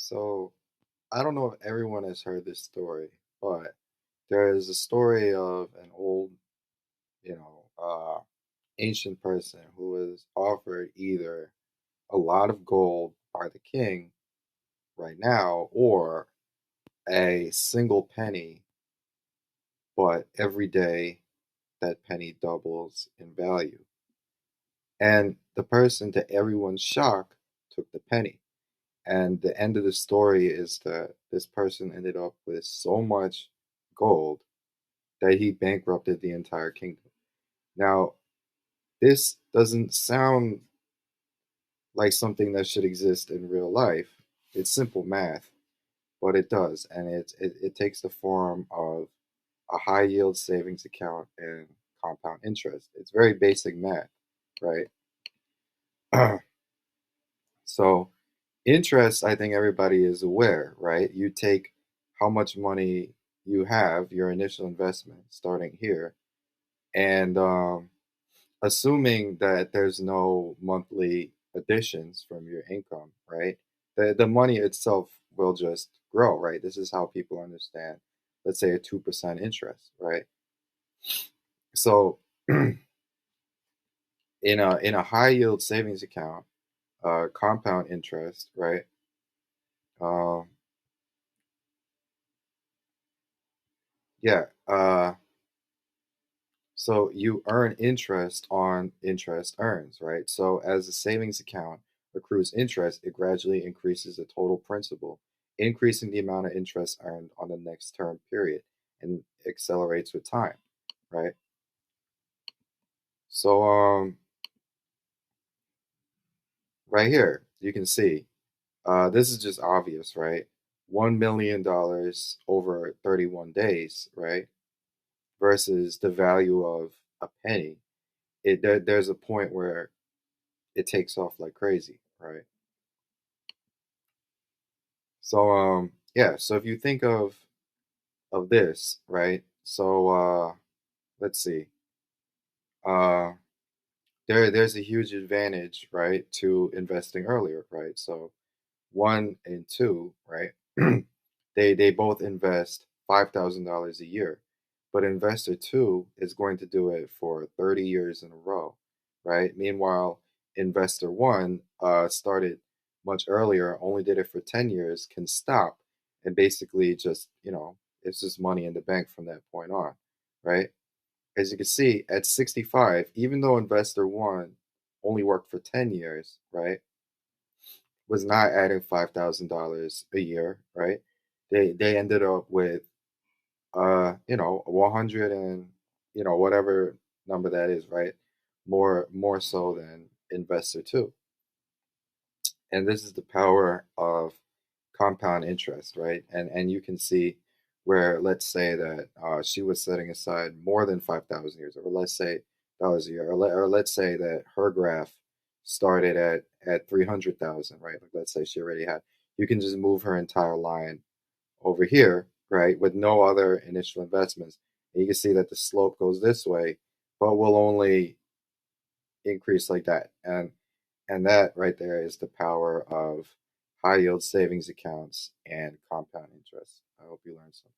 So I don't know if everyone has heard this story, but there is a story of an old, you know, uh, ancient person who was offered either a lot of gold by the king right now or a single penny, but every day that penny doubles in value. And the person, to everyone's shock, took the penny. And the end of the story is that this person ended up with so much gold that he bankrupted the entire kingdom. Now, this doesn't sound like something that should exist in real life. It's simple math, but it does, and it takes the form of a high yield savings account and compound interest. It's very basic math, right? So, interest, I think everybody is aware, right? You take how much money you have, your initial investment, starting here, and assuming that there's no monthly additions from your income, right? The money itself will just grow, right? This is how people understand, let's say, a 2% interest, right? So in a high yield savings account, compound interest, right? Um, yeah. So you earn interest on interest earns, right? So as a savings account accrues interest, it gradually increases the total principal, increasing the amount of interest earned on the next term period and accelerates with time, right? So right here, you can see this is just obvious, right? $1 million over 31 days, right? Versus the value of a penny. There's a point where it takes off like crazy, right? So yeah, so if you think of this, right? So let's see. Uh there's a huge advantage, right, to investing earlier, right? So one and two, right? They both invest $5,000 a year. But investor two is going to do it for 30 years in a row, right? Meanwhile, investor one started much earlier, only did it for 10 years, can stop and basically just, it's just money in the bank from that point on, right? As you can see, at 65, even though investor one only worked for 10 years, right, was not adding $5,000 a year, right? They ended up with 100 and whatever number that is, right? More so than investor two. And this is the power of compound interest, right? And you can see where, let's say that she was setting aside more than 5,000 years, or let's say dollars a year, or let's say that her graph started at 300,000, right? Like let's say she already had. You can just move her entire line over here, right, with no other initial investments. And you can see that the slope goes this way, but will only increase like that. And that right there is the power of high yield savings accounts and compound interest. I hope you learned something.